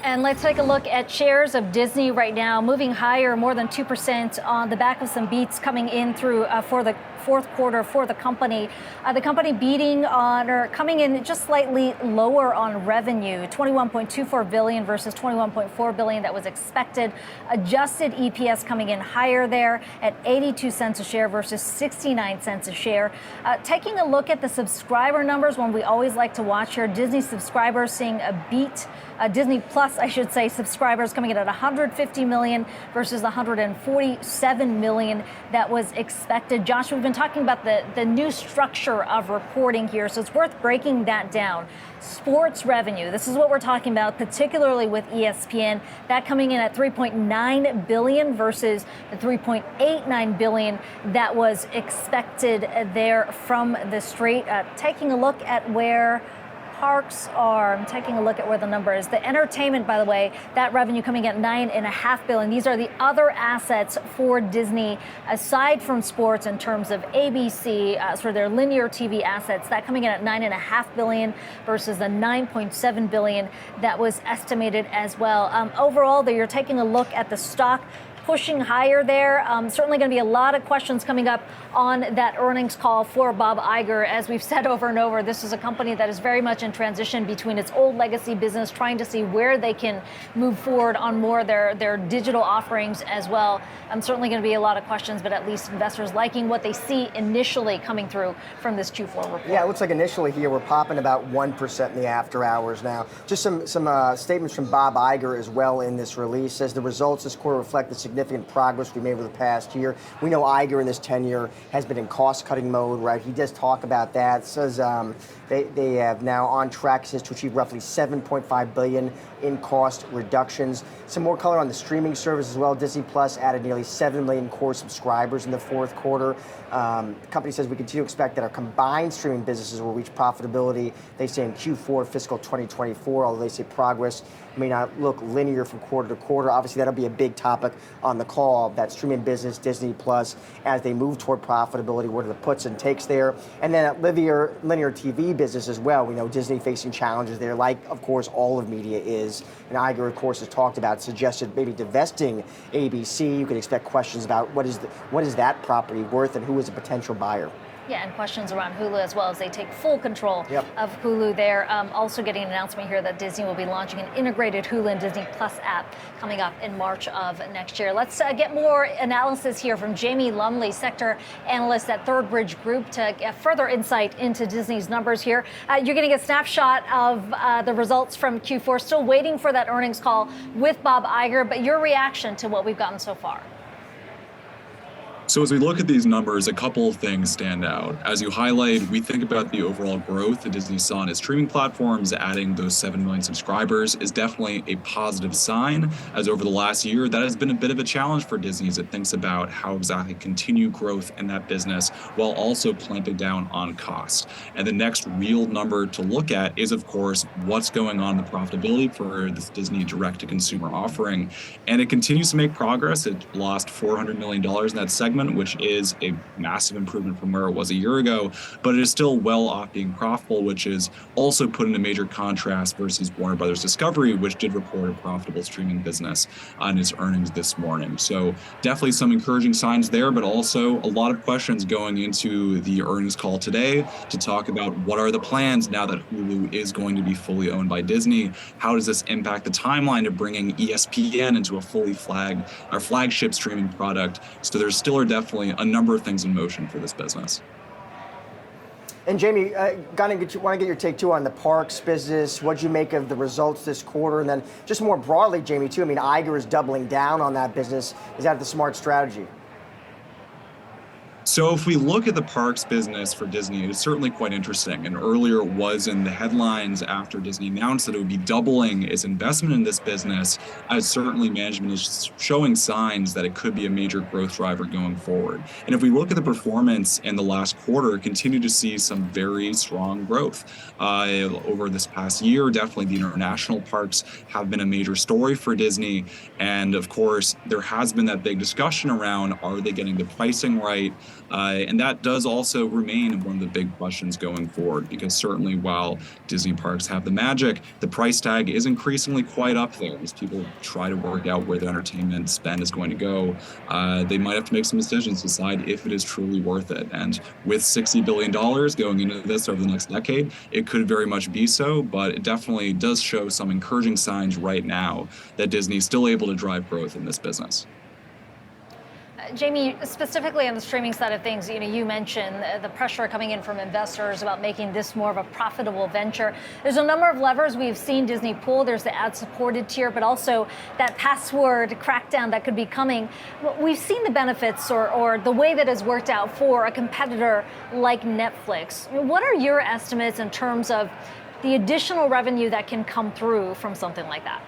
And let's take a look at shares of Disney right now, moving higher, more than 2% on the back of some beats coming in through for the fourth quarter for the company. The company beating on or coming in just slightly lower on revenue, 21.24 billion versus 21.4 billion that was expected. Adjusted EPS coming in higher there at 82 cents a share versus 69 cents a share. Taking a look at the subscriber numbers, one we always like to watch here, Disney subscribers seeing a beat. Disney Plus, I should say, subscribers coming in at 150 million versus 147 million that was expected. Josh, we've been talking about the new structure of reporting here, so it's worth breaking that down. Sports revenue, this is what we're talking about, particularly with ESPN, that coming in at 3.9 billion versus the 3.89 billion that was expected there from the straight. Taking a look at where parks are, I'm taking a look at where the number is. The entertainment, by the way, that revenue coming at 9.5 billion. These are the other assets for Disney aside from sports in terms of ABC, for their linear TV assets, that coming in at 9.5 billion versus the 9.7 billion that was estimated as well. Overall, you're taking a look at the stock pushing higher there. Certainly going to be a lot of questions coming up on that earnings call for Bob Iger. As we've said over and over, this is a company that is very much in transition between its old legacy business, trying to see where they can move forward on more of their digital offerings as well. Certainly going to be a lot of questions, but at least investors liking what they see initially coming through from this Q4 report. Yeah, it looks like initially here we're popping about 1% in the after hours now. Just some statements from Bob Iger as well in this release. Says the results this quarter reflect the significant progress we made over the past year. We know Iger in this tenure has been in cost-cutting mode, right? He does talk about that. Says they have now on track, says, to achieve roughly 7.5 billion in cost reductions. Some more color on the streaming service as well. Disney Plus added nearly 7 million core subscribers in the fourth quarter. The company says we continue to expect that our combined streaming businesses will reach profitability, they say, in Q4 fiscal 2024, although they say progress may not look linear from quarter to quarter. Obviously, that'll be a big topic on the call, that streaming business, Disney Plus, as they move toward profitability. What are the puts and takes there? And then at linear TV business as well. We know Disney facing challenges there, like, of course, all of media is. And Iger, of course, has talked about, suggested maybe divesting ABC. You could expect questions about what is that property worth and who is a potential buyer. Yeah, and questions around Hulu as well as they take full control of Hulu there. Also getting an announcement here that Disney will be launching an integrated Hulu and Disney Plus app coming up in March of next year. Let's get more analysis here from Jamie Lumley, sector analyst at Third Bridge Group, to get further insight into Disney's numbers here. You're getting a snapshot of the results from Q4. Still waiting for that earnings call with Bob Iger, but your reaction to what we've gotten so far? So as we look at these numbers, a couple of things stand out. As you highlight, we think about the overall growth that Disney saw on its streaming platforms. Adding those 7 million subscribers is definitely a positive sign, as over the last year, that has been a bit of a challenge for Disney as it thinks about how exactly continue growth in that business while also clamping down on cost. And the next real number to look at is, of course, what's going on in the profitability for this Disney direct-to-consumer offering. And it continues to make progress. It lost $400 million in that segment, which is a massive improvement from where it was a year ago, but it is still well off being profitable, which is also put in a major contrast versus Warner Brothers Discovery, which did report a profitable streaming business on its earnings this morning. So definitely some encouraging signs there, but also a lot of questions going into the earnings call today to talk about what are the plans now that Hulu is going to be fully owned by Disney. How does this impact the timeline of bringing ESPN into a fully flagship streaming product? So there still are definitely a number of things in motion for this business. And Jamie, want to get your take too on the parks business. What'd you make of the results this quarter? And then just more broadly, Jamie, too, I mean, Iger is doubling down on that business. Is that the smart strategy? So if we look at the parks business for Disney, it's certainly quite interesting. And earlier it was in the headlines after Disney announced that it would be doubling its investment in this business, as certainly management is showing signs that it could be a major growth driver going forward. And if we look at the performance in the last quarter, continue to see some very strong growth over this past year. Definitely the international parks have been a major story for Disney. And of course, there has been that big discussion around, are they getting the pricing right? And that does also remain one of the big questions going forward, because certainly while Disney parks have the magic, the price tag is increasingly quite up there as people try to work out where the entertainment spend is going to go. They might have to make some decisions to decide if it is truly worth it. And with $60 billion going into this over the next decade, it could very much be so, but it definitely does show some encouraging signs right now that Disney is still able to drive growth in this business. Jamie, specifically on the streaming side of things, you mentioned the pressure coming in from investors about making this more of a profitable venture. There's a number of levers we've seen Disney pull. There's the ad-supported tier, but also that password crackdown that could be coming. We've seen the benefits or the way that has worked out for a competitor like Netflix. What are your estimates in terms of the additional revenue that can come through from something like that?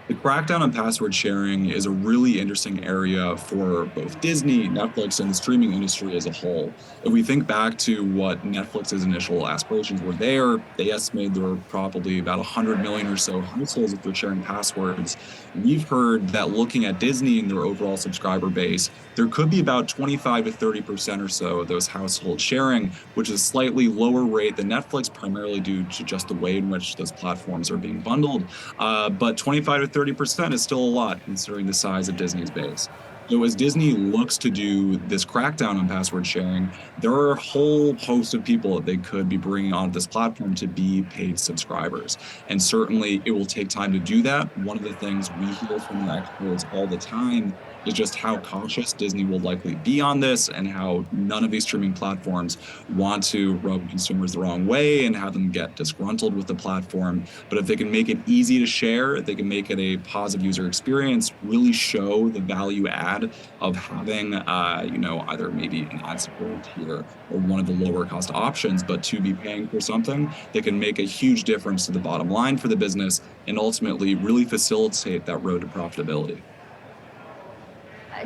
The crackdown on password sharing is a really interesting area for both Disney, Netflix, and the streaming industry as a whole. If we think back to what Netflix's initial aspirations were there, they estimated there were probably about 100 million or so households that were sharing passwords. We've heard that looking at Disney and their overall subscriber base, there could be about 25 to 30% or so of those households sharing, which is a slightly lower rate than Netflix, primarily due to just the way in which those platforms are being bundled. But 25 to 30% is still a lot considering the size of Disney's base. So as Disney looks to do this crackdown on password sharing, there are a whole host of people that they could be bringing onto this platform to be paid subscribers. And certainly it will take time to do that. One of the things we hear from the experts all the time is just how cautious Disney will likely be on this, and how none of these streaming platforms want to rub consumers the wrong way and have them get disgruntled with the platform. But if they can make it easy to share, if they can make it a positive user experience, really show the value add of having, either maybe an ad-supported tier or one of the lower cost options, but to be paying for something that can make a huge difference to the bottom line for the business and ultimately really facilitate that road to profitability.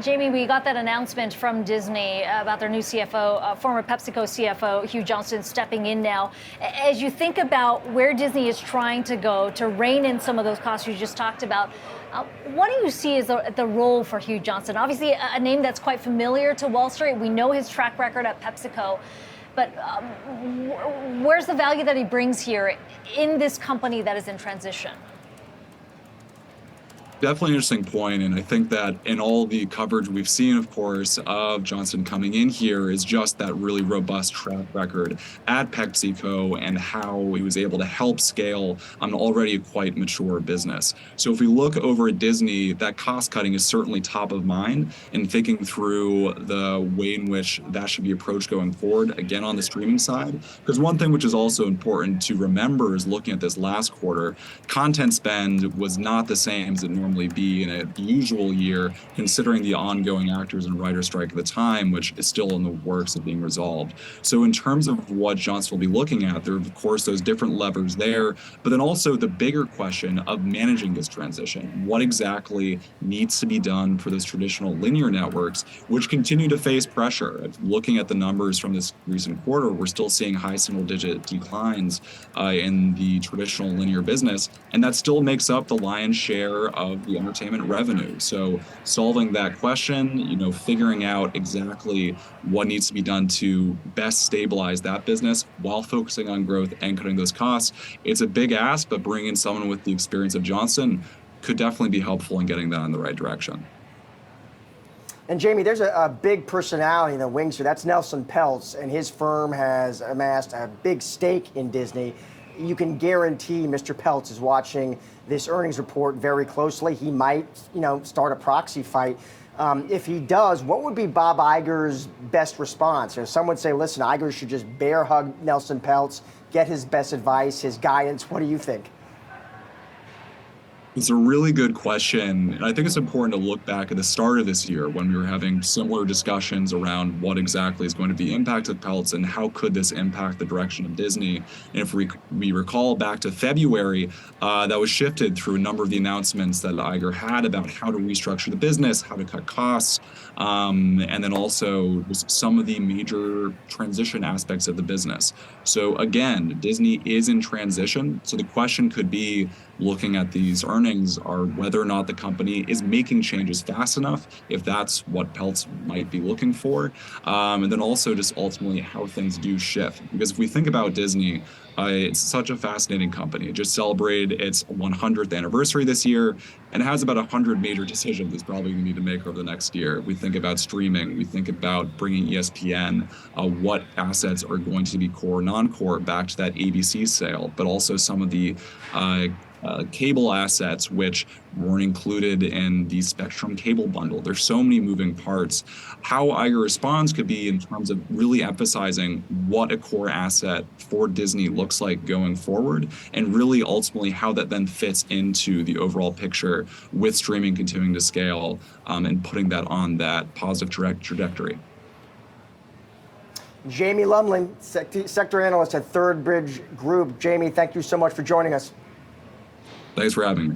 Jamie, we got that announcement from Disney about their new CFO, former PepsiCo CFO, Hugh Johnson, stepping in now. As you think about where Disney is trying to go to rein in some of those costs you just talked about, what do you see as the role for Hugh Johnson? Obviously, a name that's quite familiar to Wall Street. We know his track record at PepsiCo. But where's the value that he brings here in this company that is in transition? Definitely an interesting point, and I think that in all the coverage we've seen, of course, of Johnson coming in here is just that really robust track record at PepsiCo and how he was able to help scale an already quite mature business. So if we look over at Disney, that cost cutting is certainly top of mind, and thinking through the way in which that should be approached going forward, again on the streaming side. Because one thing which is also important to remember is looking at this last quarter, content spend was not the same as it normally be in a usual year, considering the ongoing actors and writer strike at the time, which is still in the works of being resolved. So in terms of what Johnson will be looking at, there are, of course, those different levers there, but then also the bigger question of managing this transition. What exactly needs to be done for those traditional linear networks, which continue to face pressure? Looking at the numbers from this recent quarter, we're still seeing high single-digit declines in the traditional linear business, and that still makes up the lion's share of the entertainment revenue. So solving that question, figuring out exactly what needs to be done to best stabilize that business while focusing on growth and cutting those costs, it's a big ask, but bringing in someone with the experience of Johnson could definitely be helpful in getting that in the right direction. And Jamie, there's a big personality in the wings here. That's Nelson Peltz, and his firm has amassed a big stake in Disney. You can guarantee Mr. Peltz is watching this earnings report very closely. He might, start a proxy fight. If he does, what would be Bob Iger's best response? Some would say, listen, Iger should just bear hug Nelson Peltz, get his best advice, his guidance. What do you think? It's a really good question. And I think it's important to look back at the start of this year when we were having similar discussions around what exactly is going to be impacted Pelts and how could this impact the direction of Disney. And if we recall back to February, that was shifted through a number of the announcements that Iger had about how to restructure the business, how to cut costs, and then also some of the major transition aspects of the business. So again, Disney is in transition. So the question could be, looking at these earnings earnings are whether or not the company is making changes fast enough, if that's what Pelts might be looking for. And then also just ultimately how things do shift. Because if we think about Disney, it's such a fascinating company. It just celebrated its 100th anniversary this year, and it has about 100 major decisions it's probably going to need to make over the next year. We think about streaming, we think about bringing ESPN, what assets are going to be core, non-core, back to that ABC sale, but also some of the cable assets, which weren't included in the Spectrum cable bundle. There's so many moving parts. How Iger responds could be in terms of really emphasizing what a core asset for Disney looks like going forward, and really ultimately how that then fits into the overall picture with streaming continuing to scale and putting that on that positive trajectory. Jamie Lumley, sector analyst at Third Bridge Group. Jamie, thank you so much for joining us. Thanks for having me.